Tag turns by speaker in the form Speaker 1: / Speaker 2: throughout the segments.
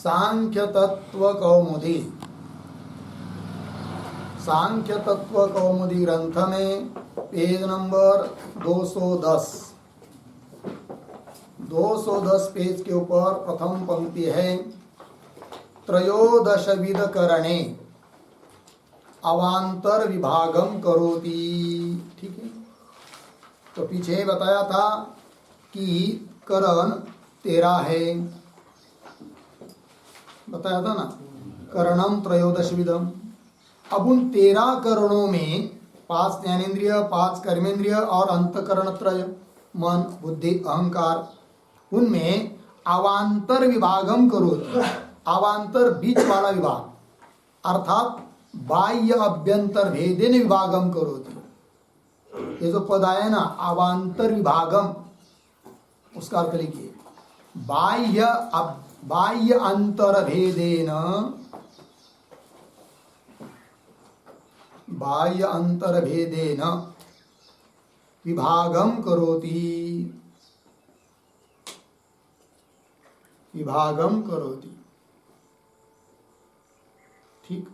Speaker 1: सांख्य तत्व कौमुदी, सांख्य तत्व कौमुदी ग्रंथ में पेज नंबर 210, 210 पेज के ऊपर प्रथम पंक्ति है, त्रयोदशविद करणे अवांतर विभागम करोति। ठीक है, तो पीछे बताया था कि करण 13 है, बताया था ना, करणम त्रयोदशविदम। अब उन 13 करणों में 5 ज्ञानेन्द्रिय, 5 कर्मेंद्रिय और अंतकरण त्रय, मन बुद्धि अहंकार, उनमें अवांतर विभागम करोति, अवांतर बीच वाला विभाग, अर्थात बाह्य अभ्यंतर भेदेन विभागम करोति। ये जो पद आया ना अवांतर विभागम, उसका अर्थ लिखिए, बाह्य अंतर भेदेन, बाह्य अंतर भेदेन विभागम करोति, विभागम करोति। ठीक,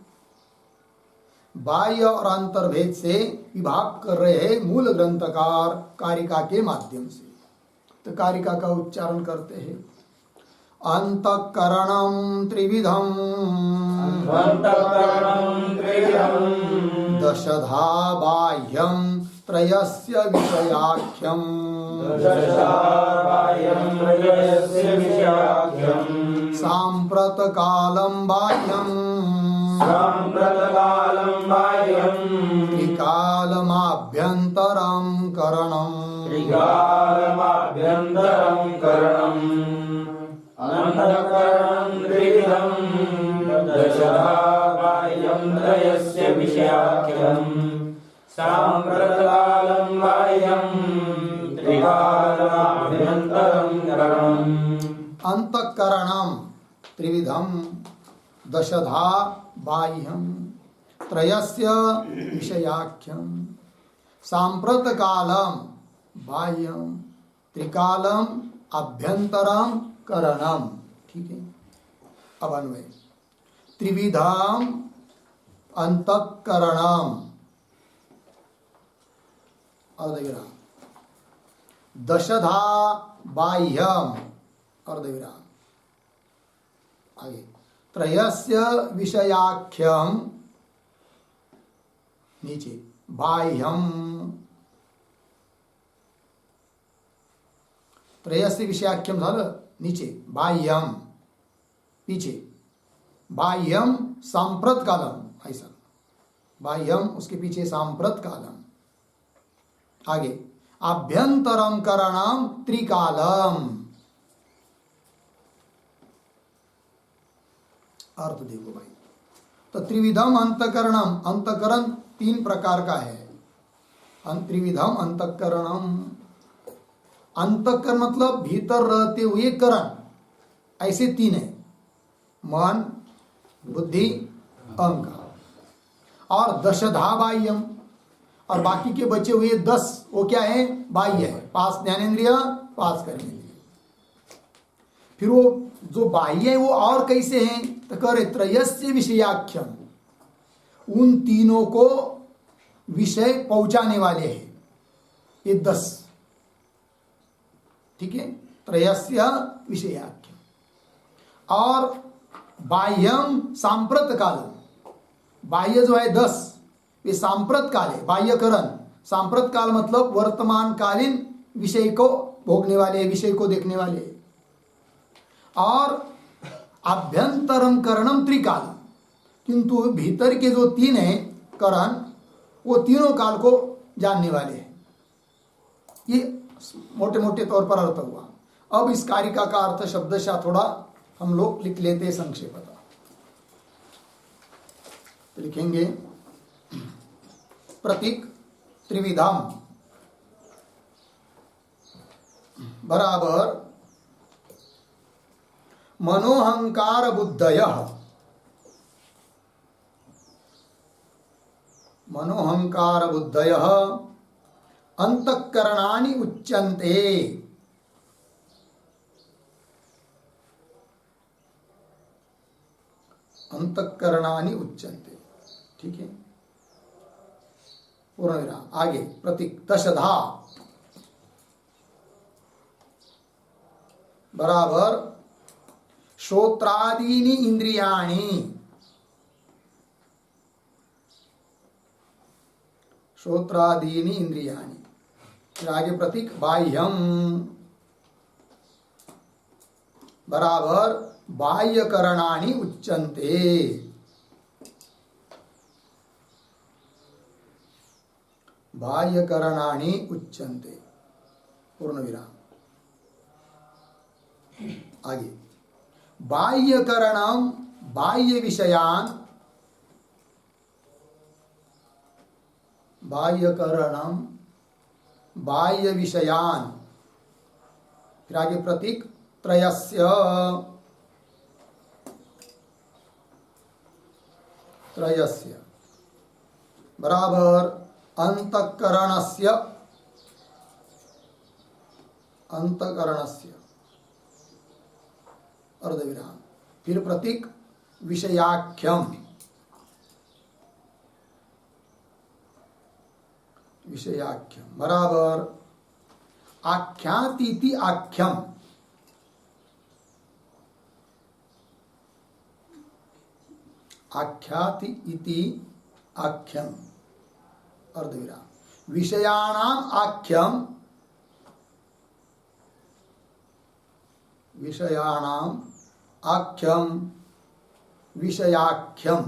Speaker 1: बाह्य और अंतर्भेद से विभाग कर रहे हैं मूल ग्रंथकार कारिका के माध्यम से। तो कारिका का उच्चारण करते हैं, अंतःकरणं त्रिविधं दशधा बाह्यं त्रयस्य विषयाख्यं साम्प्रतकालं बाह्यं त्रिकालमाभ्यन्तरं करणम्
Speaker 2: अंतःकरणं त्रिविधं दशधा बाह्यं त्रयस्य विषयाख्यं साम्प्रतकालं बाह्यं त्रिकालमाभ्यन्तरं करणम्।
Speaker 1: अंतःकरणं त्रिविधं दशधा बाह्यं त्रयस्य विषयाख्यं साम्प्रतकालं बाह्यं त्रिकालम अभ्यंतरम करणम। ठीक है, अब अन्वय, त्रिविधम अंतःकरणम अर्धविराम, दशधा बाह्यम अर्धविराम, आगे त्रयस्य विषयाख्यम नीचे बाह्यम, त्रयस्य विषयाख्यम झालं नीचे, बाह्यम पीछे, बाह्यम सांप्रत कालम, ऐसा बाह्यम उसके पीछे सांप्रत कालम, आगे अभ्यंतरम करणम त्रिकालम। अर्थ देखो भाई, तो त्रिविधम अंतकरणम, अंतकरण 3 प्रकार का है, त्रिविधम अंतकरणम, अंतःकरण मतलब भीतर रहते हुए करण, ऐसे 3 है, मन बुद्धि अहंकार, और दशधा बाह्यम, और बाकी के बचे हुए 10 वो क्या है, बाह्य है, 5 ज्ञानेन्द्रिय 5 कर्मेंद्रिय। फिर वो जो बाह्य है वो और कैसे हैं, तो करे त्रयस्य विषयाख्यम, उन तीनों को विषय पहुंचाने वाले हैं ये 10। ठीक है, त्रयस्य विषयाख्यम, और बाह्यम सांप्रत कालम, बाह्य जो है 10 ये सांप्रत काल है, बाह्यकरण, सांप्रत काल मतलब वर्तमान कालीन विषय को भोगने वाले, विषय को देखने वाले, और अभ्यंतरम करणम त्रिकाल, किंतु भीतर के जो 3 हैं करण, वो तीनों काल को जानने वाले हैं। ये मोटे मोटे तौर पर अर्थ हुआ। अब इस कारिका का अर्थ शब्दशः थोड़ा हम लोग लिख लेते हैं संक्षेपतः। तो लिखेंगे, प्रतीक त्रिविधम बराबर मनोहंकार बुद्धयः, मनोहंकार बुद्धयः अंतःकरणानि उच्यन्ते, अंतःकरणानि उच्यन्ते। ठीक है, पूर्ण विराम। आगे प्रतीक दशधा बराबर श्रोत्रादीनि इंद्रियाणि, श्रोत्रादीनि इंद्रियाणि। फिर आगे प्रतीक बाह्यम बराबर बाह्यकरणानि उच्यन्ते। बाह्यकरणानि उच्यन्ते, पूर्ण विराम। आगे बाह्यकरणम बाह्य विषयान, बाह्यकरणम बाह्य विषयान। फिर आगे प्रतीक त्रयस्य, त्रयस्य बराबर अंतःकरणस्य, अंतःकरणस्य अर्धविराम। फिर प्रतीक विषयाख्यम, विषयाख्यम बराबर आख्यातीति आख्यम, आख्याति इति आख्यम अर्धविराम। विषयाणाम आख्यम, विषयाणाम आख्यम विषयाख्यम,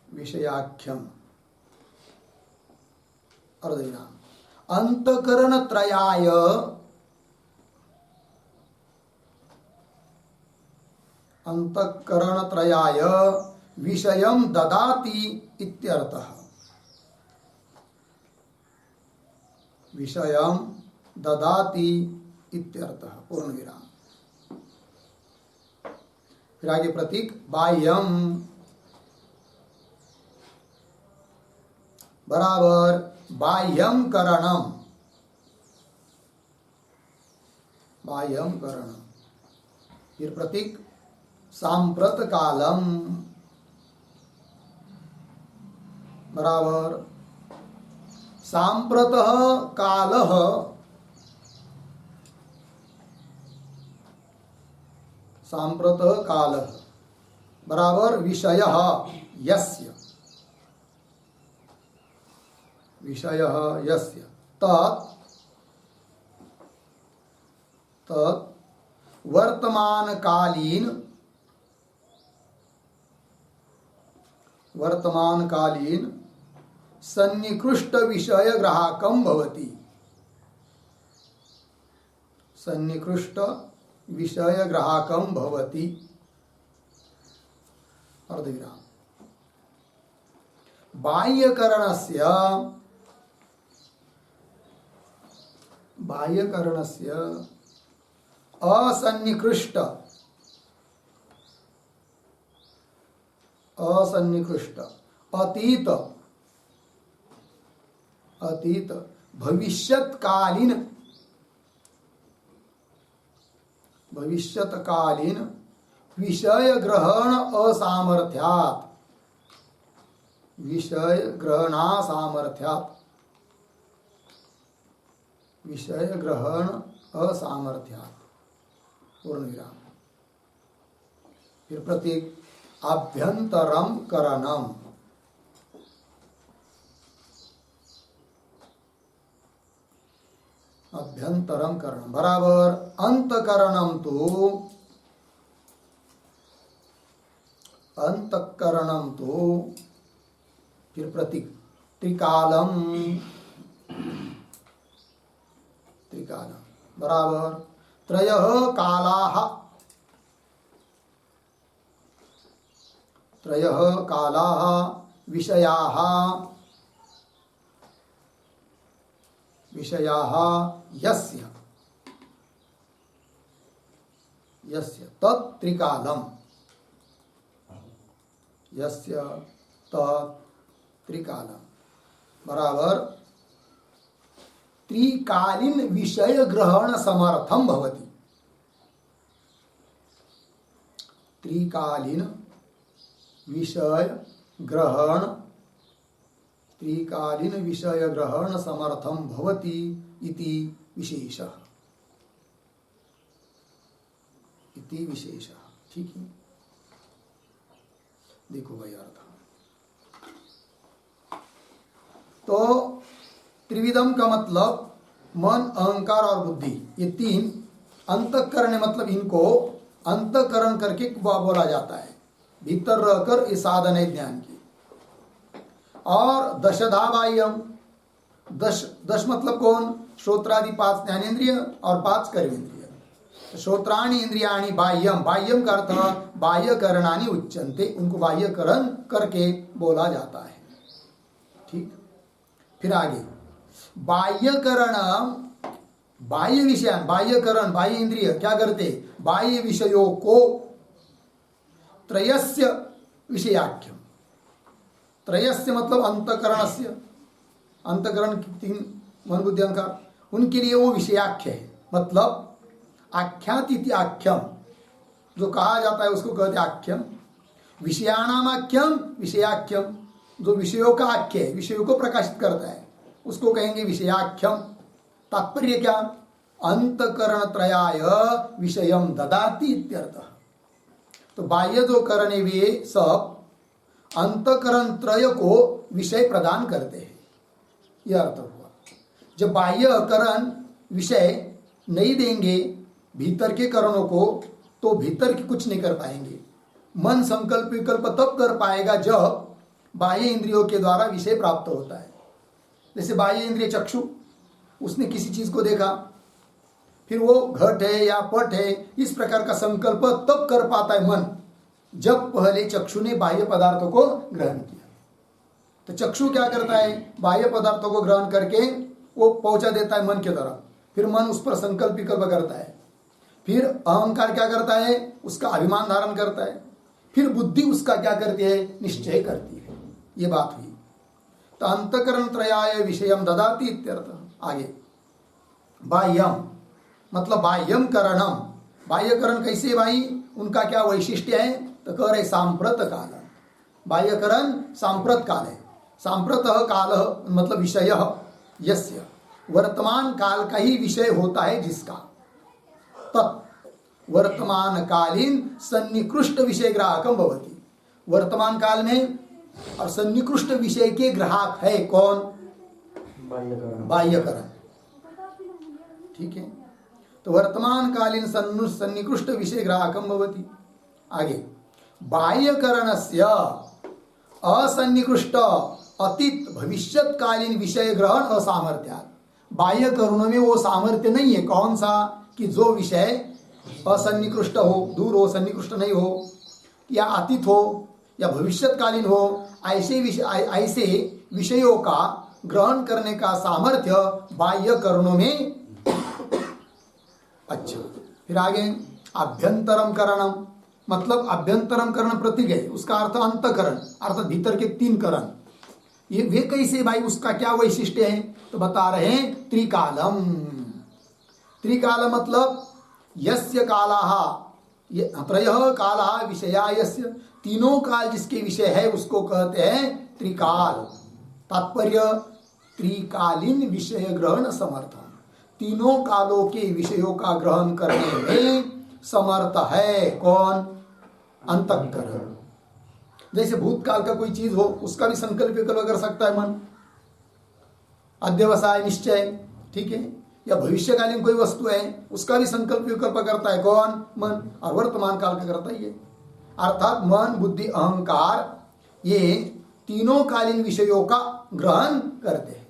Speaker 1: विषयाख्यम अर्धविराम। अंतकरण त्रयाय, अंतकरण त्रयाय विषयम ददाति इत्यर्थः। विषयम ददाति इत्यर्थः, पूर्ण विराम। फिर आगे प्रतीक बाह्यम बराबर बाह्यम करणम, बाह्यम करणम। फिर प्रतीक सांप्रत कालम बराबर सांप्रतः कालः, सांप्रतः कालः बराबर विषयः यस्य, विषयः यस्य तत्, तत् वर्तमानकालीन, वर्तमानकालीन सन्निकृष्ट विषय ग्राहकम भवति, सन्निकृष्ट विषय ग्राहकम भवति अर्धविराम। बाह्यकरणस्य, बाह्यकरणस्य असन्निकृष्ट, असन्निकृष्ट अतीत, अतीत भविष्यत्कालीन, भविष्यत्कालीन विषय ग्रहण असामर्थ्यात्, विषय ग्रहणासामर्थ्यात्, विषय ग्रहण असामर्थ्यात्, पूर्ण विराम। फिर प्रतीक आभ्यंतरम करणम, अभ्यंतरम करणम बराबर अंतकरणम तो, अंतकरणम तो। फिर प्रतीक त्रिकालम, त्रिकालम बराबर त्रयः कालाः, त्रयः कालाः विषयाः, विषयाः यस्य, यस्य तत् त्रिकालम, यस्य तत् त्रिकालम बराबर त्रिकालीन विषय ग्रहण समर्थम भवति, त्रिकालीन विषय ग्रहण, त्रिकालीन विषय ग्रहण समर्थम भवति इति विशेषः, इति विशेषः। ठीक है, देखो भाई अर्थ। तो त्रिविधम का मतलब मन, अहंकार और बुद्धि, ये तीन अंतःकरण, मतलब इनको अंतःकरण करके बोला जाता है, भीतर रहकर ये साधन है ज्ञान की। और दशधा बाह्यम, दश मतलब कौन? श्रोत्रादि 5 ज्ञानेन्द्रिय और 5 कर्मेंद्रिय। श्रोत्राणि इंद्रियाणि बाह्यम, बाह्यम का अर्थ बाह्यकरणानि उच्यन्ते, उनको बाह्यकरण करके बोला जाता है। ठीक, फिर आगे बाह्यकरण, बाह्य विषय, बाह्यकरण, बाह्य इंद्रिय क्या करते? बाह्य विषयों को त्रयस्य विषयाख्यम, त्रयस्य मतलब अंतकरणस्य, अंतकरण 3 मन बुद्धि अहंकार, उनके लिए वो विषयाख्य है, मतलब आख्यात इति आख्यम, जो कहा जाता है उसको कहते आख्यम। विषयाणाम आख्यम विषयाख्यम, जो विषयों का आख्य है, विषयों को प्रकाशित करता है, उसको कहेंगे विषयाख्यम। तात्पर्य क्या? अंतकरण त्रयाय विषयम ददाति इत्यर्थः। तो बाह्य जो करण है वे सब अंतकरण त्रय को विषय प्रदान करते हैं, यह अर्थ हुआ। जब बाह्य करण विषय नहीं देंगे भीतर के करणों को, तो भीतर की कुछ नहीं कर पाएंगे। मन संकल्प विकल्प तब कर पाएगा जब बाह्य इंद्रियों के द्वारा विषय प्राप्त होता है। जैसे बाह्य इंद्रिय चक्षु, उसने किसी चीज को देखा, फिर वो घट है या पट है, इस प्रकार का संकल्प तब कर पाता है मन जब पहले चक्षु ने बाह्य पदार्थों को ग्रहण किया। तो चक्षु क्या करता है? बाह्य पदार्थों को ग्रहण करके वो पहुंचा देता है मन की तरफ, फिर मन उस पर संकल्प विकल्प करता है, फिर अहंकार क्या करता है? उसका अभिमान धारण करता है, फिर बुद्धि उसका क्या करती है? निश्चय करती है। ये बात हुई। तो अंतकरण त्रयाय विषयम ददाति इत्यर्थ। आगे बाह्यम मतलब बाह्यम करणम, बाह्यकरण कैसे भाई? उनका क्या वैशिष्ट्य है? तो कह रहे सांप्रत काल, बाह्यकरण सांप्रत काल है। सांप्रत काल मतलब विषय यस्य, वर्तमान काल का ही विषय होता है जिसका, तत् वर्तमान कालीन सन्निकृष्ट विषय ग्राहकम भवति। वर्तमान काल में और सन्निकृष्ट विषय के ग्राहक है कौन? बाह्यकरण। ठीक है, तो वर्तमान कालीन सन्निकृष्ट विषय ग्राहकम भवति। आगे बाह्यकरणस्य असन्निकृष्ट अतीत भविष्यत कालीन विषय ग्रहण असामर्थ्यात्। बाह्यकरणों में वो सामर्थ्य नहीं है। कौन सा? कि जो विषय असन्निकृष्ट हो, दूर हो, सन्निकृष्ट नहीं हो, या अतीत हो या भविष्यतकालीन हो, ऐसे विषयों का ग्रहण करने का सामर्थ्य बाह्य करणों में। अच्छा, फिर आगे अभ्यंतरम करणम मतलब अभ्यंतरम करण प्रतीक है, उसका अर्थ अंतकरण, अर्थात भीतर के 3 करण। ये वे कैसे भाई? उसका क्या वैशिष्ट्य है? तो बता रहे हैं त्रिकालम। त्रिकाल मतलब यस्य कालाः, ये त्रयः कालाः विषया यस्य, तीनों काल जिसके विषय है उसको कहते हैं त्रिकाल। तात्पर्य त्रिकालीन विषय ग्रहण समर्थ, तीनों कालों के विषयों का ग्रहण करने में समर्थ है कौन? अंतःकरण। जैसे भूतकाल का कोई चीज हो उसका भी संकल्प विकल्प कर सकता है मन, अध्यवसाय निश्चय। ठीक है, या भविष्यकालीन कोई वस्तु है उसका भी संकल्प विकल्प करता है कौन? मन। और वर्तमान काल का करता ही है। अर्थात मन बुद्धि अहंकार ये तीनों कालीन विषयों का ग्रहण करते हैं।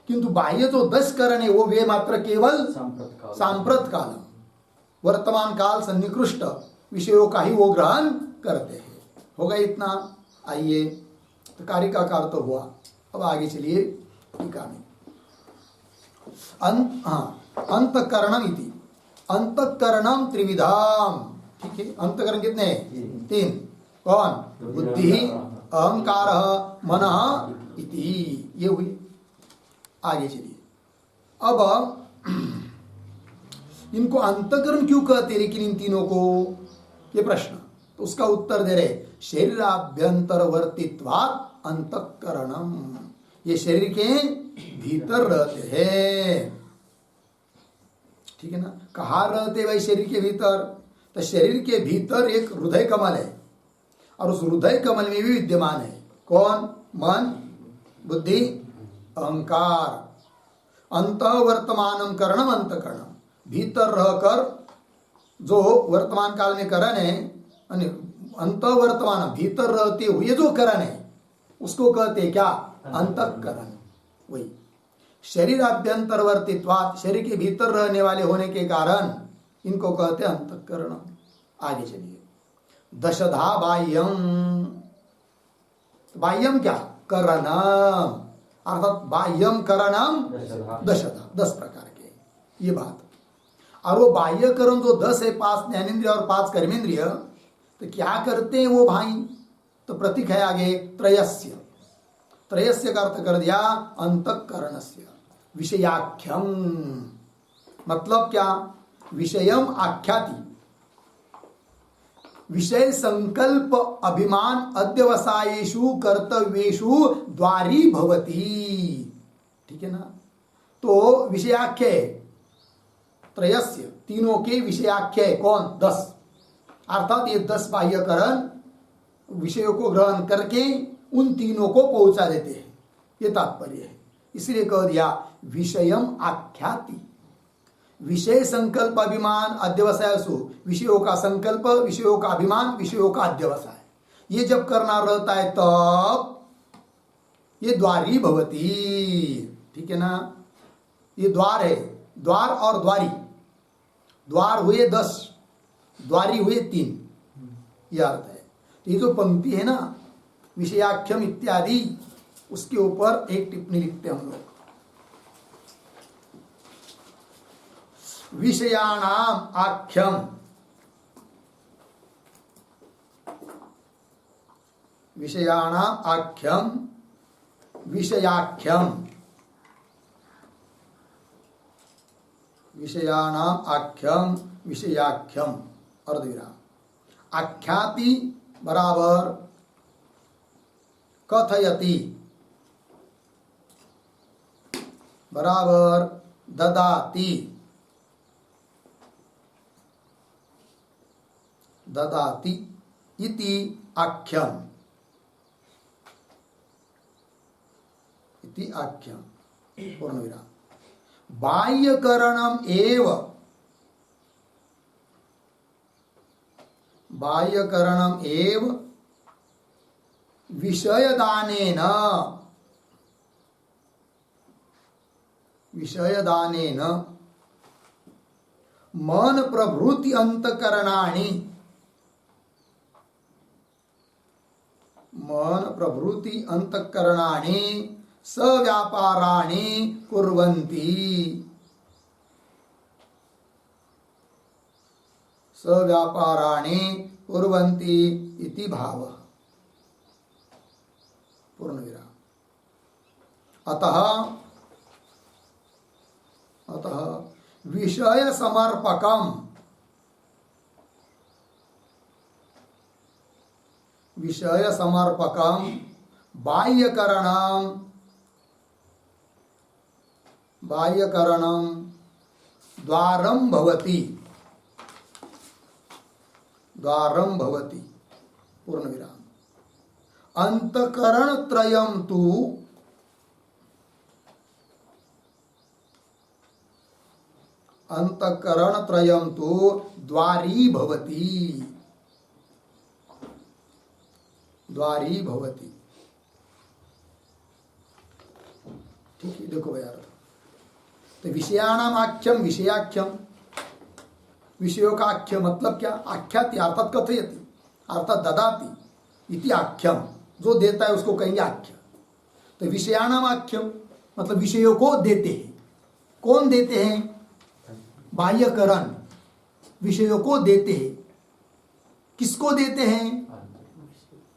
Speaker 1: किंतु बाह्य जो 10 करण है वो वे मात्र केवल सांप्रत काल, वर्तमान काल सन्निकृष्ट विषयों का ही वो ग्रहण करते हैं। हो गया इतना? आइए, तो कार्य का कार्य तो हुआ, अब आगे चलिए टीका में। अंतःकरणम इति, अंतःकरणम त्रिविधाम। ठीक है, अंतःकरण कितने हैं? 3। कौन? बुद्धि अहंकार मनः इति, ये हुई। आगे चलिए, अब इनको अंतःकरण क्यों कहते हैं लेकिन इन तीनों को? ये प्रश्न। तो उसका उत्तर दे रहे शरीराभ्यंतरवर्तित्वात् अंतःकरणम, ये शरीर के भीतर रहते हैं। ठीक है ना, कहाँ रहते भाई शरीर के भीतर? तो शरीर के भीतर एक हृदय कमल है और उस हृदय कमल में भी विद्यमान है कौन? मन, बुद्धि, अहंकार। अंत वर्तमानम करणम अंतकरणम, भीतर रहकर जो वर्तमान काल में करण है, अंत वर्तमान भीतर रहते हुए जो करण है उसको कहते हैं क्या? अंतःकरण। वही शरीराभ्यंतरवर्तित्वात्, शरीर के भीतर रहने वाले होने के कारण इनको कहते हैं अंतःकरण। आगे चलिए, दशधा बाह्यम, बाह्यम क्या? करणम, अर्थात बाह्यम करणम दशधा, 10 प्रकार के, ये बात। और वो बाह्य कर्म जो 10 है, 5 ज्ञानेन्द्रिय और 5 कर्मेंद्रिय, तो क्या करते हैं वो भाई? तो प्रतीक है आगे त्रयस्य, त्रयस्य का अर्थ कर दिया अंतःकरणस्य। विषयाख्यम मतलब क्या? विषयम आख्याति, विषय संकल्प अभिमान अध्यवसायेषु कर्तव्येषु द्वारी भवति। ठीक है ना, तो विषयाख्य है त्रयस्य, तीनों के विषयाख्य है कौन? 10, अर्थात ये 10 बाह्यकरण विषयों को ग्रहण करके उन तीनों को पहुंचा देते हैं, ये तात्पर्य है। इसलिए कह दिया विषयम आख्याति, विषय संकल्प अभिमान अध्यवसायसु, विषयों का संकल्प, विषयों का अभिमान, विषयों का अध्यवसाय, ये जब करना रहता है तब ये द्वारी भवती। ठीक है ना, ये द्वार है, द्वार और द्वारी, द्वार हुए 10, द्वारी हुए 3, यह अर्थ है। तो ये जो पंक्ति है ना विषयाख्यम इत्यादि, उसके ऊपर एक टिप्पणी लिखते हैं हम लोग। विषयाणाम आख्यम, विषयाणाम आख्यम विषयाख्यम, विषयाणाम आख्यम विषयाख्यम, अर्धविराम। आख्याति बराबर कथयति बराबर ददाति, ददाति इति आख्यम, इति आख्यम, पूर्णविराम। बाह्यकरणम एव, बाह्यकरणम एव विषयदानेन, विषयदानेन मन प्रभृति अंतकरणानि, मन प्रभृति अंतकरणानि सव्यापाराणि कुर्वन्ति, सव्यापाराणि कुर्वन्ति इति भावः, पूर्णविराम। अतः अतः विषय समर्पकम, विषय समर्पकम बाह्यकरणम, बाह्यकरणम द्वारम भवति, द्वारम भवति, पूर्णविराम। अंतकरण त्रयम तु, अंतकरण त्रयम तु द्वारी भवति, द्वारी भवति। ठीक है, देखो भाई अर्थ। तो विषयाणाम आख्यम विषयाख्यम, विषयों का आख्य मतलब क्या? आख्याति अर्थात कथयति, अर्थात ददाति इति आख्यम, जो देता है उसको कहेंगे आख्य। तो विषयाणाम आख्यम मतलब विषयों को देते हैं। कौन देते हैं? बाह्यकरण विषयों को देते हैं। किसको देते हैं?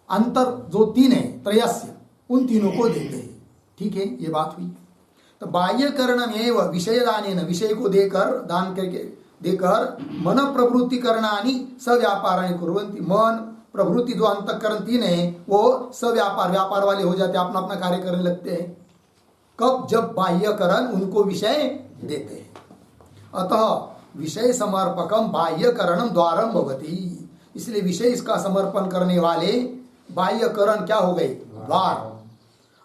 Speaker 1: अंतर जो 3 है त्रयस्य, उन तीनों को देते हैं। ठीक है, ये बात हुई। तो बाह्यकरण में वह विषय दानेन, विषय को देकर, दान करके देकर मन प्रवृत्ति करणानि सव्यापाराणि कुर्वन्ति, मन प्रवृत्ति जो अंतःकरण 3 है वो सव्यापार व्यापार वाले हो जाते, अपना अपना कार्य करने लगते हैं। कब? जब बाह्यकरण उनको विषय देते हैं। अतः विषय समर्पकम बाह्यकरणम द्वारम भवति, इसलिए विषय इसका समर्पण करने वाले बाह्यकरण क्या हो गए? द्वार।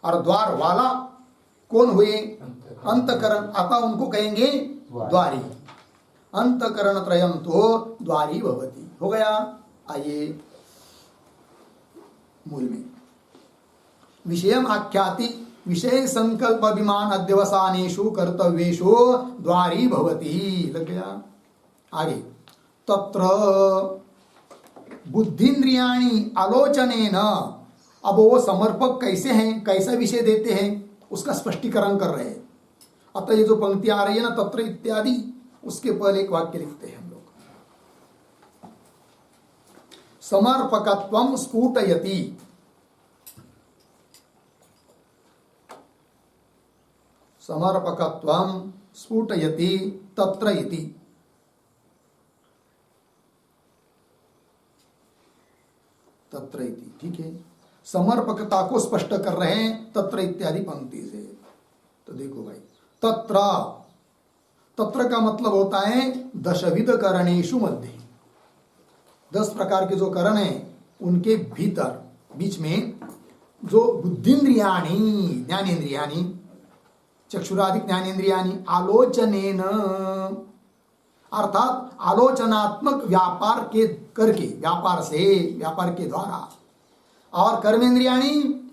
Speaker 1: और द्वार वाला कौन हुए? अंतकरण। अतः उनको कहेंगे द्वारी। अंतकरण त्रयम तो द्वारी भवति। हो गया। आइए मूल में विषयम आख्याति विषय संकल्प अभिमान अध्यवसानेषु कर्तव्येषु द्वारी भवति। लग गया। आगे तत्र बुद्धिन्द्रियाणि आलोचनेन, अब वो समर्पक कैसे हैं, कैसा विषय देते हैं उसका स्पष्टीकरण कर रहे हैं। अतः ये जो पंक्ति आ रही है ना तत्र इत्यादि, उसके पहले एक वाक्य लिखते हैं हम लोग। समर्पकत्वं स्फुटयति, समर्पकत्वं स्फुटयति तत्र इति। तत्र इति, ठीक है। समर्पकता को स्पष्ट कर रहे हैं तत्र इत्यादि पंक्ति से। तो देखो भाई, तत्र, तत्र का मतलब होता है दशविध करणेषु मध्ये, 10 प्रकार के जो करण है उनके भीतर बीच में जो बुद्धिन्द्रियाणि ज्ञानेन्द्रियाणि चक्षुरादि ज्ञानेन्द्रियाणि आलोचनेन, अर्थात आलोचनात्मक व्यापार के करके, व्यापार से, व्यापार के द्वारा, और कर्मेंद्रियाणि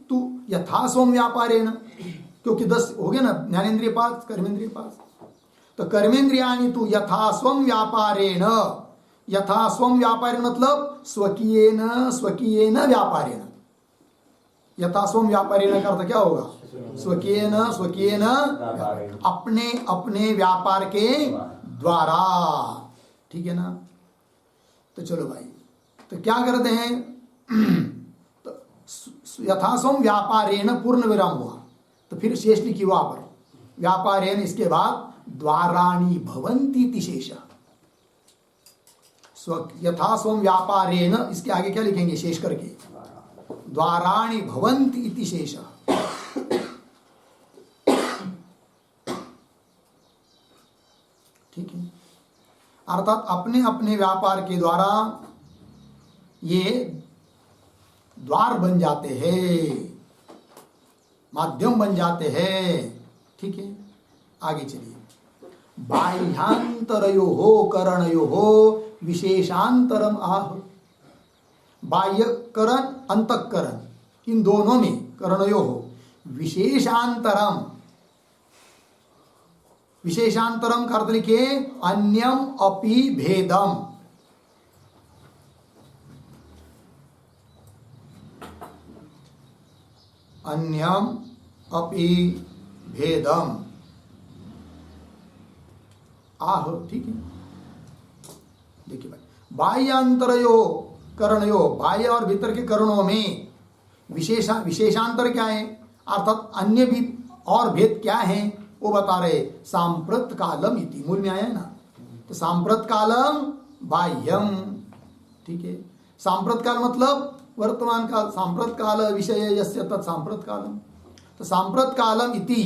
Speaker 1: तू यथास्वम व्यापारेण, क्योंकि 10 हो गए ना ज्ञानेन्द्रिय पास कर्मेंद्रिय पास। तो कर्मेंद्रियाणि तू यथास्वम व्यापारेण, यथास्वम व्यापारेण मतलब स्वकीयेन स्वकीयेन व्यापारेण। यथास्वम व्यापारेण का अर्थ क्या होगा? स्वकीयेन स्वकीयेन, अपने अपने व्यापार के द्वारा। ठीक है ना। तो चलो भाई, तो क्या करते हैं? तो यथास्वम व्यापारेण पूर्ण विराम हुआ, तो फिर शेष लिखी वहां पर व्यापारेण, इसके बाद द्वाराणि भवन्ति इति शेष। यथास्वम व्यापारेण, इसके आगे क्या लिखेंगे शेष करके? द्वाराणि भवन्ति इति शेष। ठीक है। अर्थात अपने अपने व्यापार के द्वारा ये द्वार बन जाते हैं, माध्यम बन जाते हैं। ठीक है। आगे चलिए। बाह्यांतरयोः करणयोः विशेषांतरम आह। बाह्य करण अंतःकरण, इन दोनों में करणयोः विशेषांतरम, विशेषांतरम का अर्थ लिखिए अन्यम अपि भेदम। अन्यम अपि भेदम आह। ठीक है। देखिए भाई, बाह्यांतरयो करणयो, बाह्य और भीतर के करणों में विशेषांतर क्या है, अर्थात अन्य भी और भेद क्या है वो बता रहे। सांप्रत कालम इति, मूल में आया है ना। तो सांप्रत कालम बाह्यम। ठीक है। सांप्रत काल मतलब वर्तमान काल, सांप्रत काल विषय यस्य तत् सांप्रत कालम। तो सांप्रत कालम इति,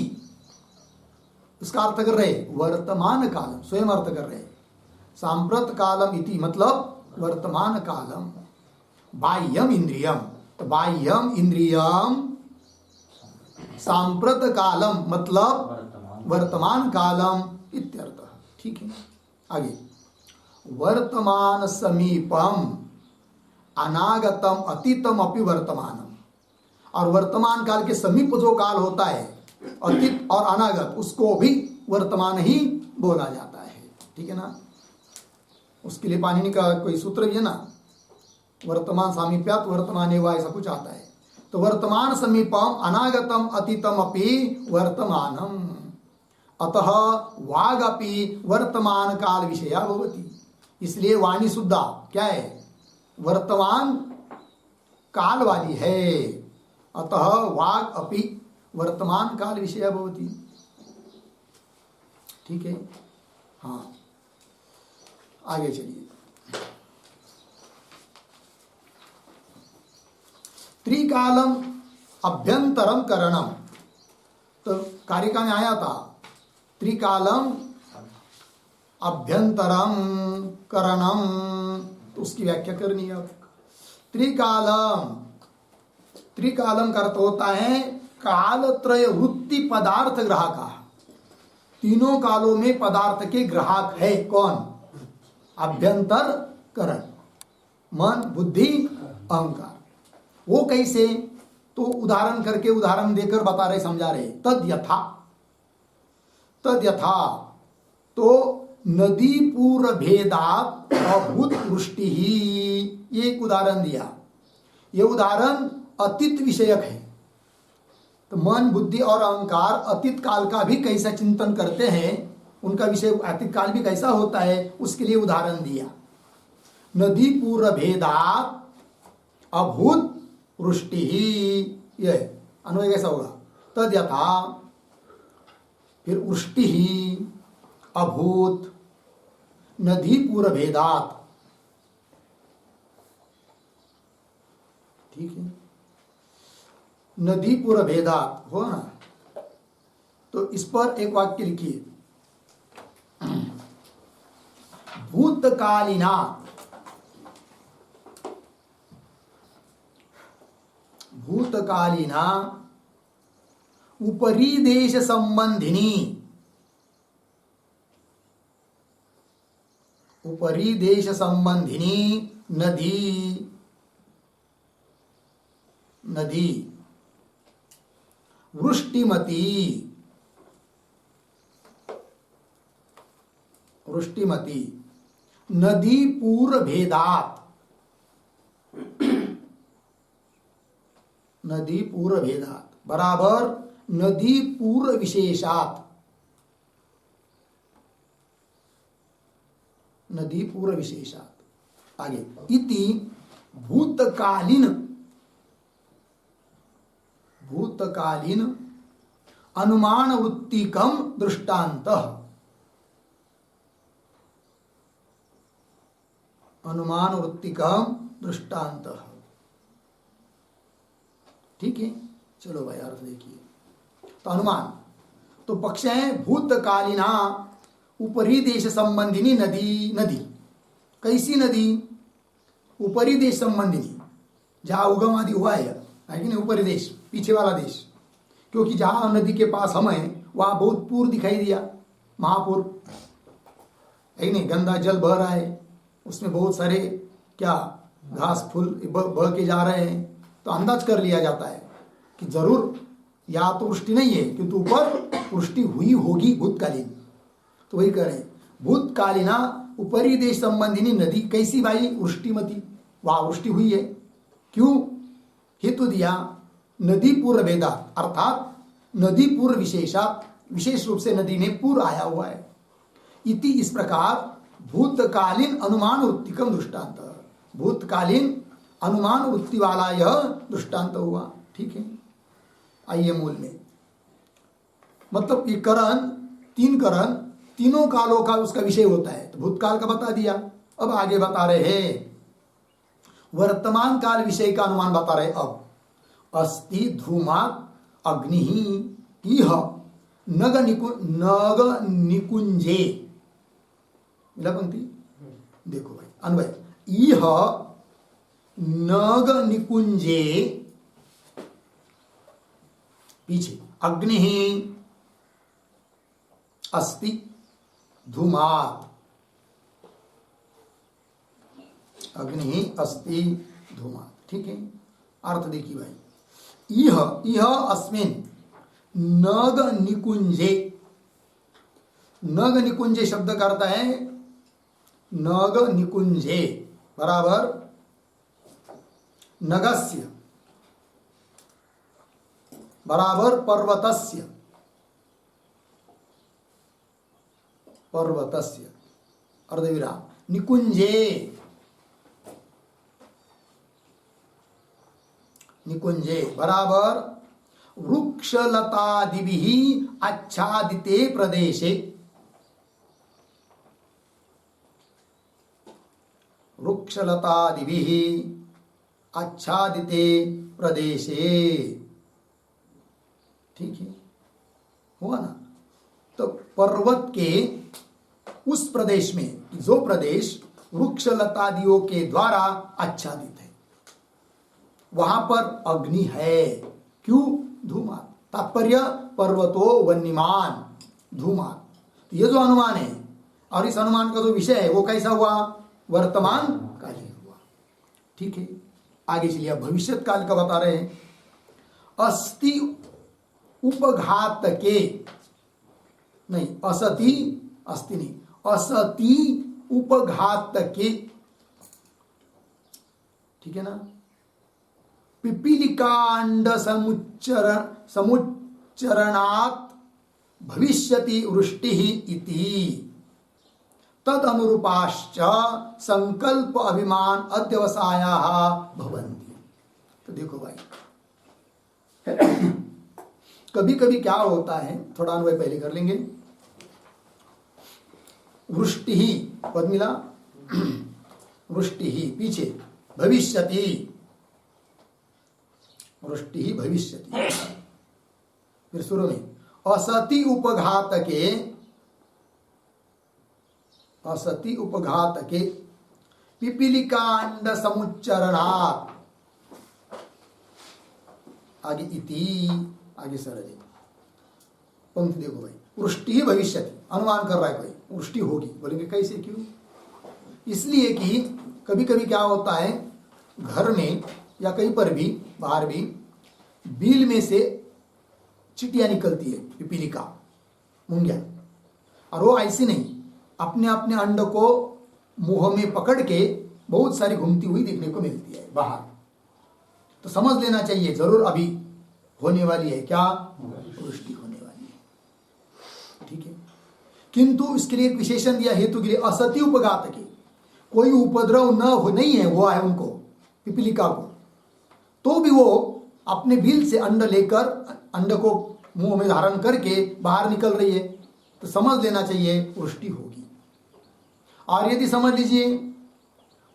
Speaker 1: इसका अर्थ कर रहे वर्तमान कालम, स्वयं अर्थ कर रहे। सांप्रत कालम इति मतलब वर्तमान कालम। बाह्यम इंद्रियम, तो बाह्यम इंद्रियम, सांप्रत कालम मतलब वर्तमान कालम इत्यर्थ। ठीक है। आगे वर्तमान समीपम अनागतम अतीतम अपि वर्तमानम, और वर्तमान काल के समीप जो काल होता है, अतीत और अनागत, उसको भी वर्तमान ही बोला जाता है। ठीक है ना। उसके लिए पाणिनि का कोई सूत्र भी है ना, वर्तमान सामीप्यात वर्तमान एवं, ऐसा कुछ आता है। तो वर्तमान समीपम अनागतम अतीतम अपि वर्तमानम, अतः वाग अपि वर्तमान काल विषया भवति। इसलिए वाणी शुद्धा क्या है? वर्तमान काल वाली है। अतः वाग अपि वर्तमान काल विषया भवति। ठीक है। हाँ, आगे चलिए। त्रिकालम अभ्यंतरम करणम, तो कारिका में आया था त्रिकालम अभ्यंतरम करणम, तो उसकी व्याख्या करनी है। त्रिकालम, त्रिकालम का अर्थ होता है कालत्रय वृत्ति पदार्थ ग्राहक, तीनों कालों में पदार्थ के ग्राहक है कौन? अभ्यंतर करण, मन बुद्धि अहंकार। वो कैसे? तो उदाहरण करके, उदाहरण देकर बता रहे, समझा रहे। तद यथा, तद यथा तो नदी पूर्व भेदात अभूत वृष्टि ही, ये एक उदाहरण दिया। ये उदाहरण अतीत विषयक है। तो मन बुद्धि और अहंकार अतीत काल का भी कैसा चिंतन करते हैं, उनका विषय अतीत काल भी कैसा होता है, उसके लिए उदाहरण दिया। नदी पूर्व भेदात अभूत वृष्टि ही, यह अन्वय कैसा होगा? तद यथा, फिर वृष्टि ही, अभूत, नदी पूर्व भेदात, ठीक है, नदी पूर्व भेदात हो ना। तो इस पर एक वाक्य लिखिए, भूतकालीना, भूतकालीना उपरी देश संबंधिनी, उपरी देश संबंधिनी नदी, नदी वृष्टिमती, वृष्टिमती नदी पूर्व भेदात, नदी पूर्व भेदात बराबर नदी पूर्व विशेषात, नदी पूर्व विशेषात। आगे इति भूतकालीन, भूतकालीन अनुमान वृत्तिकम दृष्टांत, अनुमान वृत्तिकम दृष्टांत, ठीक है। चलो भाई अर्थ देखिए। तो अनुमान, तो पक्ष है भूतकालीना उपरी देश संबंधिनी नदी, नदी कैसी नदी? उपरी देश संबंधिनी, जहां उगम आदि हुआ है कि नहीं, उपरी देश, पीछे वाला देश। क्योंकि जहां नदी के पास हम हैं वहां बहुत पूर दिखाई दिया, महापूर है नहीं, गंदा जल बह रहा है, उसमें बहुत सारे क्या घास फूल बह के जा रहे हैं। तो अंदाज कर लिया जाता है कि जरूर या तो वृष्टि नहीं है, किंतु ऊपर वृष्टि हुई होगी भूतकालीन। तो वही करें, भूतकालीना उपरी देश संबंधिनी नदी कैसी भाई? वृष्टिमती, वहां वृष्टि हुई है। क्यों? हेतु दिया नदी पूर्व भेदात, अर्थात नदी पूर्व विशेषात, विशेष रूप से नदी में पूर्व आया हुआ है। इति, इस प्रकार भूतकालीन अनुमान वृत्तिकम दृष्टांत, भूतकालीन अनुमान वृत्ति वाला यह दृष्टांत हुआ, ठीक है। आइए मूल में, मतलब ये करण, तीन करण तीनों कालों का उसका विषय होता है। तो भूतकाल का बता दिया, अब आगे बता रहे हैं वर्तमान काल विषय का अनुमान बता रहे। अब अस्ति धूमात् अग्नि इह नग निकुंजे, मिला पंक्ति? देखो भाई अन्वय, इह नग निकुंजे, पीछे अग्नि अस्ति धूमात्, अग्नि अस्ति धूमात्, ठीक है। अर्थ देखिए भाई, इह अस्मिन् नग निकुंजे, नग निकुंजे शब्द का अर्थ है नग निकुंजे बराबर नगस्य बराबर पर्वतस्य, पर्वतस्य अर्धविराम निकुंजे, निकुंजे बराबर वृक्षलतादिभिः आच्छादिते प्रदेशे, वृक्षलतादिभिः आच्छादिते प्रदेशे। ठीक है, हुआ ना। तो पर्वत के उस प्रदेश में, जो प्रदेश वृक्ष लतादियों के द्वारा आच्छादित है, वहां पर अग्नि है। क्यों? धूमात। तात्पर्य पर्वतो वन्यमान धूमात। तो ये जो अनुमान है, और इस अनुमान का जो विषय है वो कैसा हुआ? वर्तमान कालीन हुआ। ठीक है, आगे चलिए। अब भविष्य काल का बता रहे हैं। अस्ति उपघात के, नहीं असति, अस्ति नहीं, असति उपघात के, ठीक है ना। पिपीलिकांड समुच्चरणात् भविष्यति वृष्टिः इति तद अनुरूपाश्च संकल्प अभिमान अध्यवसायाः भवन्ति। तो देखो भाई, कभी कभी क्या होता है, थोड़ा अनुभव पहले कर लेंगे। वृष्टि ही पद मिला, वृष्टि ही पीछे, भविष्यति, वृष्टि ही भविष्यति। फिर शुरू में असति उपघात के, असति उपघात के पिपीलिकांड समुच्चरणात्, आगे इति, आगे सरल पंक्ति देखो भाई। वृष्टि ही भविष्यति, अनुमान कर रहा है कोई, वृष्टि होगी। बोलेंगे कैसे, क्यों? इसलिए कि कभी कभी क्या होता है, घर में या कहीं पर भी, बाहर भी, बिल में से चिटिया निकलती है, पिपीलिका, मूंगिया, और वो ऐसी नहीं, अपने अपने अंड को मुंह में पकड़ के बहुत सारी घूमती हुई देखने को मिलती है बाहर। तो समझ लेना चाहिए जरूर अभी होने वाली है, क्या? वृष्टि होने वाली है। ठीक है, किंतु इसके लिए एक विशेषण दिया हेतु के लिए, असति उपघात के, कोई उपद्रव नहीं है, हुआ है उनको, पिपीलिका को, तो भी वो अपने बिल से अंड लेकर, अंड को मुंह में धारण करके बाहर निकल रही है, तो समझ लेना चाहिए वृष्टि होगी। और यदि समझ लीजिए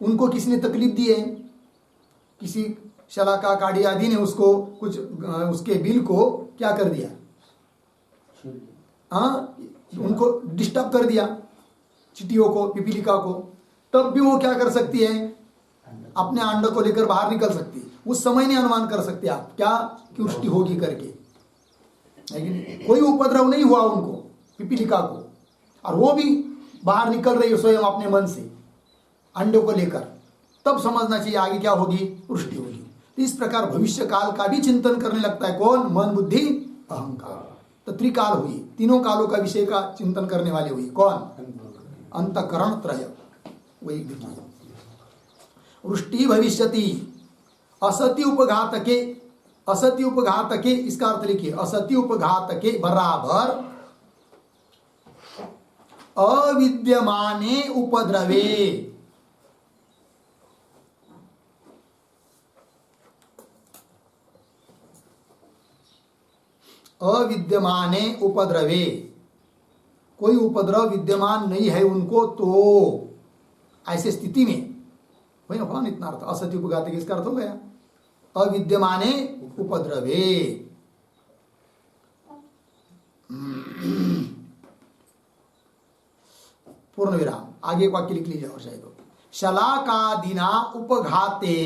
Speaker 1: उनको किसी ने तकलीफ दी है, किसी शलाका काड़ी आदि ने उसको कुछ, उसके बिल को क्या कर दिया, उनको डिस्टर्ब कर दिया, चिटियों को, पिपीलिका को, तब भी वो क्या कर सकती है, अपने अंडों को लेकर बाहर निकल सकती है। उस समय नहीं अनुमान कर सकते आप क्या कि वृष्टि होगी करके, लेकिन कोई उपद्रव नहीं हुआ उनको, पिपीलिका को, और वो भी बाहर निकल रही है स्वयं अपने मन से अंडों को लेकर, तब समझना चाहिए आगे क्या होगी, वृष्टि होगी। तो इस प्रकार भविष्य काल का भी चिंतन करने लगता है कौन? मन, बुद्धि, अहंकार। तो त्रिकाल हुई, तीनों कालों का विषय का चिंतन करने वाले हुई कौन? अंतःकरण त्रय। वही देखिए, वृष्टि भविष्यति, असति उपघात के, असति उपघात के, इसका अर्थ लिखिए, असति उपघात के बराबर अविद्यमाने उपद्रवे, अविद्यमाने उपद्रवे, कोई उपद्रव विद्यमान नहीं है उनको, तो ऐसे स्थिति में वही ना, इतना अर्थ असत्य उपघात के, इसका अर्थ हो गया अविद्यमाने उपद्रवे। पूर्ण विराम, आगे एक वाक्य लिख लीजिए और शायद शलाकादिना उपघाते,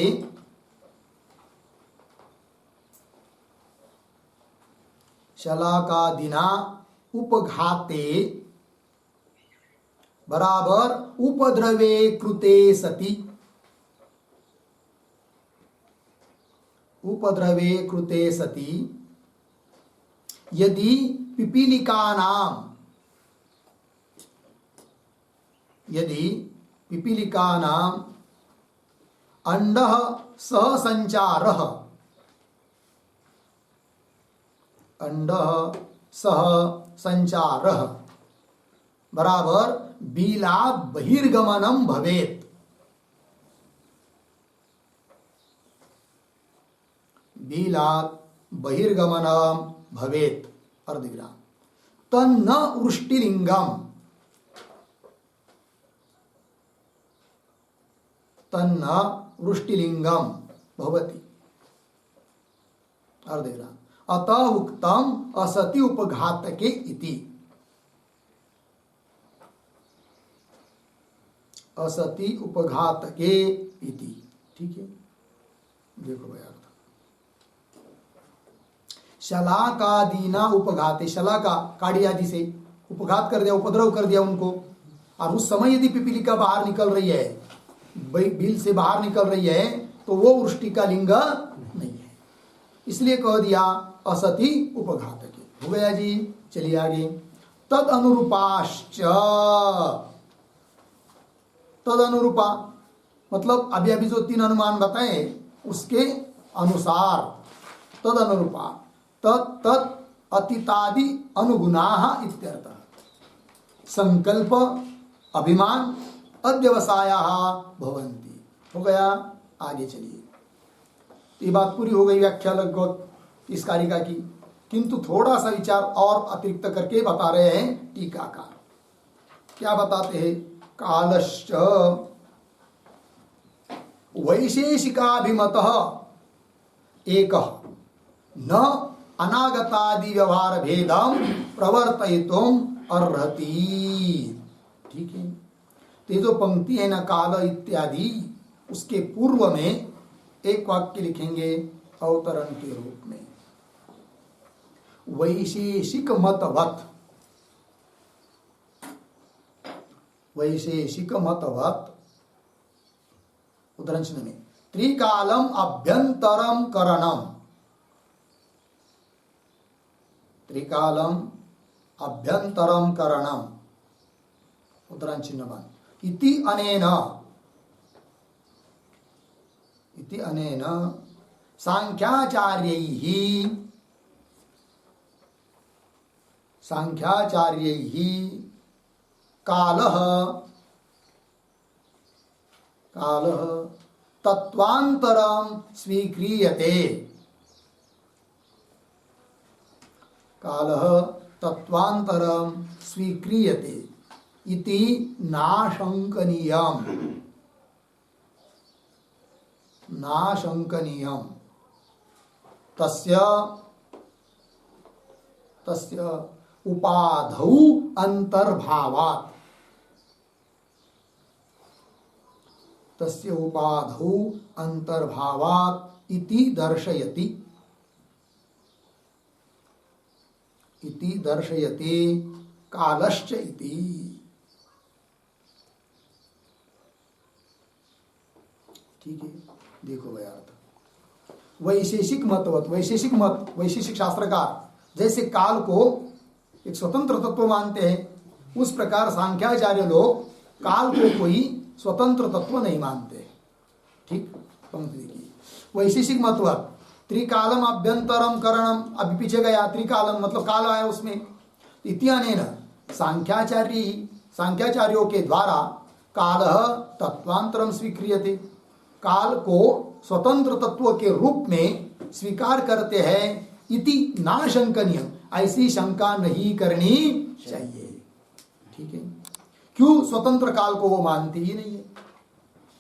Speaker 1: शलाकादिना उपघाते बराबर उपद्रवे कृते सति, उपद्रवे कृते सति यदि पिपीलिकानां, यदि पिपीलिकानां अंडः सह संचारः, अंडः सह संचारः बराबर बीलात् बहिर्गमनम भवेत्, बीलात् बहिर्गमनम भवेत्, अर्धविराम, तन्न वृष्टिलिंगम, तन्न वृष्टिलिंगम, भवति। और देखना, अतः उक्तम असति उपघातके इति। असति उपघातके इति, ठीक है। देखो भाई अर्थ, शलाकादीना उपघाते, शलाका काड़ी आदि से उपघात कर दिया, उपद्रव कर दिया उनको, और उस समय यदि पिपीलिका बाहर निकल रही है, बिल से बाहर निकल रही है, तो वो वृष्टि का लिंग नहीं है, इसलिए कह दिया असति उपघातके। हो गया जी। चलिए आगे, तद अनुरूपाश्च, तद अनुरूपा मतलब अभी अभी जो 3 अनुमान बताए उसके अनुसार, तद अनुरूपा, तत् अतीतादि अनुगुणाः इत्यर्थः। संकल्प अभिमान अध्यवसायाः भवन्ति। हो गया। आगे चलिए, ये बात पूरी हो गई व्याख्या लगभग इस कारिका की, किंतु थोड़ा सा विचार और अतिरिक्त करके बता रहे हैं टीकाकार। क्या बताते हैं? कालश्च वैशेषिकाभिमतः एकः न अनागतादि व्यवहार भेदम प्रवर्तयितुम अर्हति। ठीक है। तो ये जो पंक्ति है ना, काल इत्यादि, उसके पूर्व में एक वाक्य लिखेंगे अवतरण के रूप में, वैशेषिक मतवत, वैशेषिक मतवत, उदाहरण चिन्ह में त्रिकालम अभ्यंतरम करणम, त्रिकालम अभ्यंतरम करणम, उदाहरण चिन्ह इति अनेन, इति अनेन सांख्याचार्यैः, सांख्याचार्यैः कालः, कालः तत्वांतरं स्वीक्रियते, कालः तत्वांतरं स्वीक्रियते इति नाशंकनीयम्, नाशंकनीयम्, तस्य तस्य उपाधौ अंतर्भावात्, तस्य उपाधौ अंतर्भावात् इति दर्शयति, इति दर्शयति कालश्च इति। ठीक है। देखो भाई अर्थ, वैशेषिक मतवत, वैशेषिक मत, वैशेषिक शास्त्रकार जैसे काल को एक स्वतंत्र तत्व मानते हैं, उस प्रकार सांख्याचार्य लोग काल को कोई स्वतंत्र तत्व नहीं मानते। ठीक, पंक्ति देखिए, वैशेषिक मतवत त्रिकालम अभ्यंतरम करणम, अभी पीछे गया, त्रिकालम मतलब काल आया उसमें, इत्यनेन सांख्याचार्य, सांख्याचार्यों के द्वारा कालः तत्वांतरम स्वीक्रियते, काल को स्वतंत्र तत्व के रूप में स्वीकार करते हैं, इति नाशंकनीय, ऐसी शंका नहीं करनी चाहिए। ठीक है। क्यों? स्वतंत्र काल को वो मानते ही नहीं है,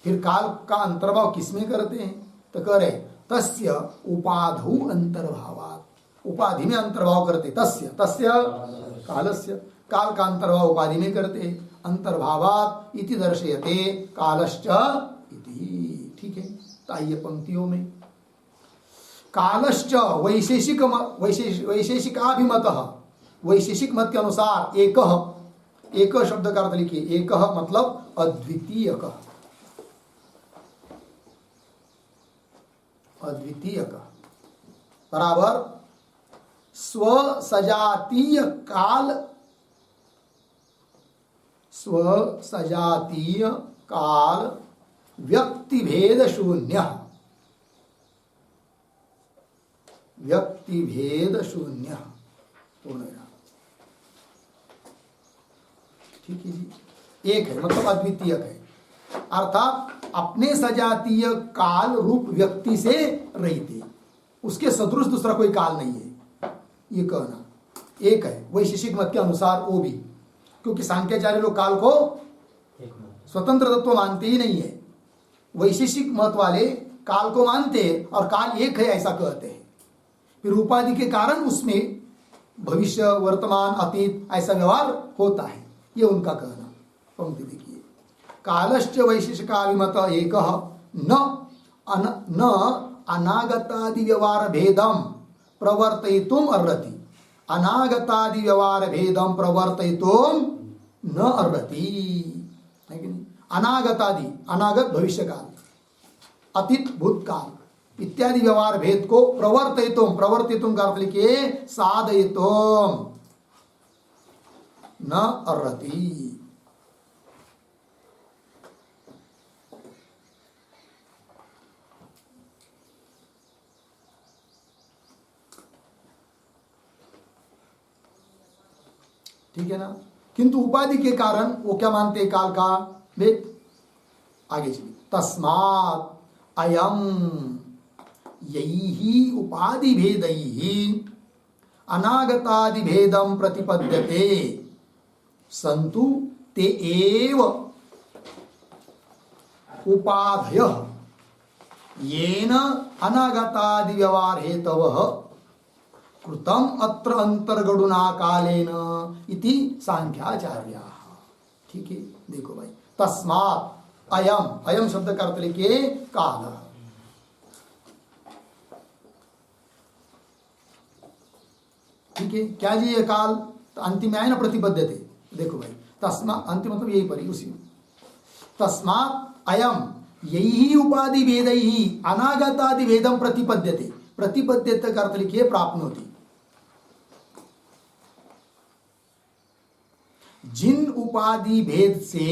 Speaker 1: फिर काल का अंतर्भाव किसमें करते हैं? तो कह रहे तस्य उपाधौ अंतर्भावात्, उपाधि में अंतर्भाव करते, तस्य, तस्य कालस्य, काल का अंतर्भाव उपाधि में करते, अंतर्भावात् इति दर्शयते कालश्च इति। ठीक है। तो आइए पंक्तियों में, कालश्च वैशेषिक, वैशेषिकाभिमतः, वैशेषिक मत के अनुसार एकः, एक शब्द का अर्थ लिखिए, एकः मतलब अद्वितीयक, अद्वितीयक बराबर स्वसजातीय काल, स्वसजातीय काल व्यक्ति भेद शून्य, व्यक्ति भेद शून्य, पूर्ण। ठीक है जी। एक है मतलब अद्वितीयक है, अर्थात अपने सजातीय काल रूप व्यक्ति से रहित है, उसके सदृश दूसरा कोई काल नहीं है, ये कहना एक है वैशेषिक मत के अनुसार। वो भी क्योंकि सांख्याचार्य लोग काल को स्वतंत्र तत्व मानते ही नहीं है, वैशेषिक मत वाले काल को मानते हैं और काल एक है ऐसा कहते हैं। फिर उपाधि के कारण उसमें भविष्य वर्तमान अतीत ऐसा व्यवहार होता है, ये उनका कहना। पंक्ति देखिए, कालश्च वैशेषिकाभिमत एक न अनागतादि व्यवहार भेदम प्रवर्तयितुम अर्हति। अनागतादि व्यवहार भेदम प्रवर्तयितुम न अर्हति, है कि नहीं? अनागतादि, अनागत भविष्य काल, अतीत भूतकाल इत्यादि व्यवहार भेद को प्रवर्तयितुम, प्रवर्तितुम का अर्थ लिखिए साधयितुम न अर्हति। ठीक है ना? किंतु उपाधि के कारण वो क्या मानते हैं? काल का भेद। आगे चलिए, तस्मात् अयम यही उपाधि भेदैहि अनागतादि भेदम प्रतिपद्यते संतु ते एव उपाधयः येन अनागतादि व्यवहार हेतवः कृतम अत्र अंतर्गुणा कालेन इति सांख्याचार्याः। ठीक है, देखो भाई, तस्मात् अयम, अयम शब्द का अर्थ लिखिए काल। ठीक है, क्या जी ये काल? तो अंतिम आए ना प्रतिपद्यते। देखो भाई, तस्मात् अंतिम मतलब यही परी उसी में। तस्मात् अयम यही उपाधि भेदैहि अनागतादि भेदम प्रतिपद्यते। प्रतिपद्यते का अर्थ लिखिए प्राप्नोति। जिन उपाधि भेद से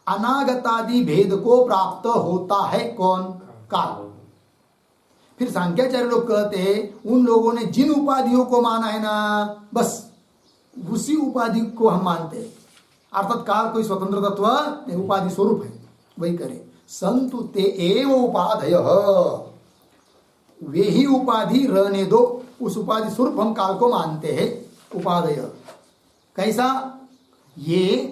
Speaker 1: अनागतादि भेद को प्राप्त होता है कौन? काल। फिर सांख्याचार्य लोग कहते हैं उन लोगों ने जिन उपाधियों को माना है ना, बस उसी उपाधि को हम मानते हैं। अर्थात काल कोई स्वतंत्र तत्व नहीं, उपाधि स्वरूप है, वही करे। संतु ते एव उपाधयः, वे ही उपाधि रहने दो, उस उपाधि स्वरूप हम काल को मानते हैं। उपाधय कैसा? ये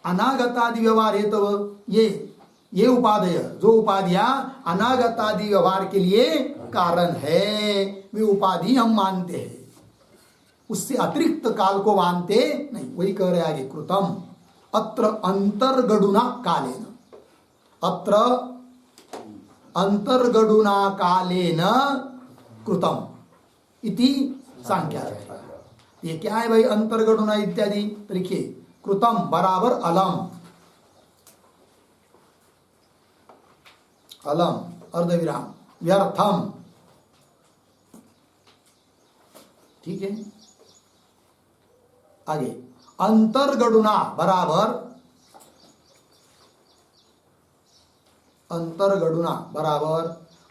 Speaker 1: अनागतादि व्यवहार है, तो ये उपाधय, जो उपाधियां अनागतादि व्यवहार के लिए कारण है, वे उपाधि हम मानते हैं, उससे अतिरिक्त काल को मानते नहीं। वही कह रहे आगे, कृतम अत्र अंतर्गणुना कालेन, अत्र अंतर्गणुना कालेन कृतम इति सांख्याचार्य। ये क्या है भाई? अंतर्गणुना इत्यादि। लिखिए, कृतम बराबर अलम, अलम अर्धविराम व्यर्थम। ठीक है, आगे अंतर्गणुना बराबर, अंतर्गणुना बराबर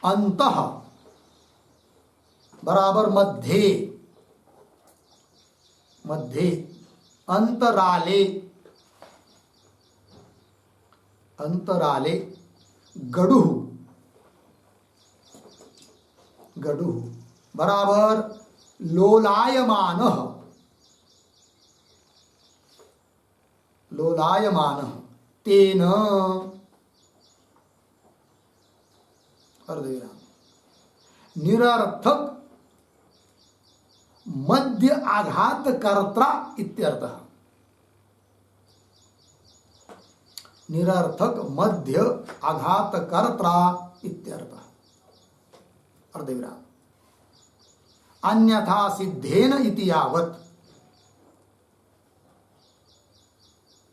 Speaker 1: अंतः बराबर मध्ये, मध्ये अंतराले, अंतराले गडुः, गडुः बराबर लोलायमानः, लोलायमानः तेन अर्धविराम निरर्थक मध्य आघात कर्ता इत्यर्थः। निरर्थक मध्य आघात कर्ता इत्यर्थः, अर्धविराम अन्यथा सिद्धेन इति यावत्,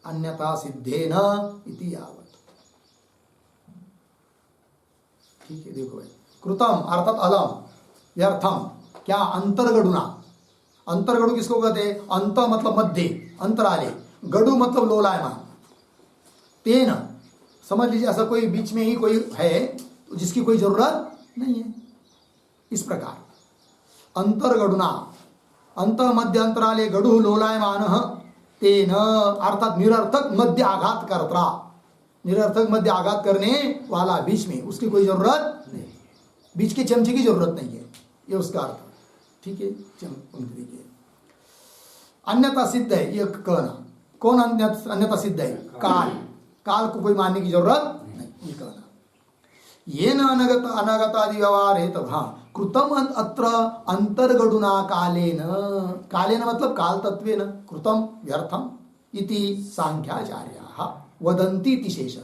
Speaker 1: अन्यथा सिद्धेन इति यावत्। ठीक है, देखो भाई, कृतम अर्थात अलम, व्यर्थम क्या? अंतर्गणुना। अंतर्गणु किसको कहते हैं? अंत मतलब मध्य, अंतराले, गडु मतलब लोलायमान। तेन समझ लीजिए ऐसा कोई बीच में ही कोई है जिसकी कोई जरूरत नहीं है। इस प्रकार अंतर्गणुना, अंत मध्य अंतराले गडु लोलायमान तेन अर्थात निरर्थक मध्य आघात कर्ता, निरर्थक मध्य आघात करने वाला, बीच में उसकी कोई जरूरत नहीं, बीच के चमचे की जरूरत नहीं है, ये उसका अर्थ। ठीक है, देखिए अन्यथा सिद्ध है ये कहना। कौन अन्यथा सिद्ध है? काल, काल को कोई मानने की जरूरत नहीं, ये कहना। येन अनगतादि व्यवहार है तब हाँ कृतम अत्र अंतर्गडुना कालेन, कालेन मतलब काल तत्वेन, कृतम व्यर्थम इति सांख्याचार्याः वदन्ति इति शेष।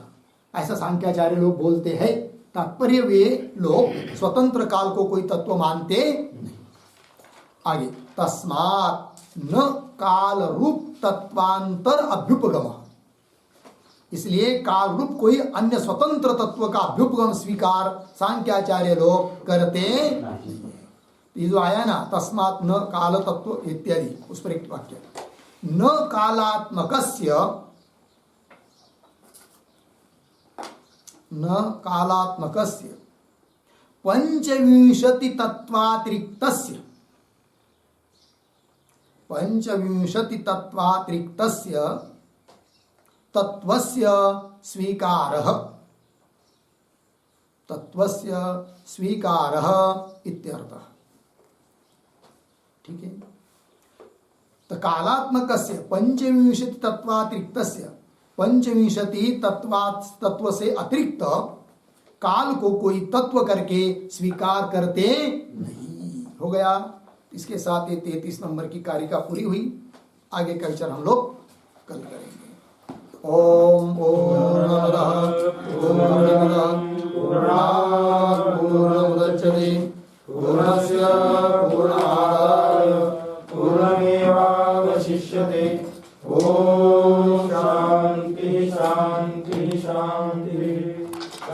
Speaker 1: ऐसा सांख्याचार्य लोग बोलते हैं। तात्पर्य वे लोग स्वतंत्र काल को कोई तत्व मानते नहीं। आगे तस्मात् न काल रूप तत्वांतर अभ्युपगम, इसलिए काल रूप कोई अन्य स्वतंत्र तत्व का अभ्युपगम स्वीकार सांख्याचार्य लोग करते नहीं। ये जो आया ना तस्मात् न काल तत्व इत्यादि, उस पर एक वाक्य न कालात्मकस्य, न कालात्मकस्य पंचविंशति तत्वातिरिक्तस्य, पंचविंशति तत्वातिरिक्तस्य तत्वस्य स्वीकारः, तत्वस्य स्वीकारः इत्यर्थः। ठीक है। तो कालात्मकस्य पंचविंशति तत्वातिरिक्तस्य, पंचविंशति तत्व से अतिरिक्त काल को कोई तत्व करके स्वीकार करते नहीं। हो गया। इसके साथ ये 33 नंबर की कारिका पूरी हुई। आगे कल्चर हम लोग कल करेंगे। ओम पूर्णमदः पूर्णमिदं पूर्णात् पूर्णमुदच्यते पूर्णस्य पूर्णमादाय पूर्णमेवावशिष्यते। ओम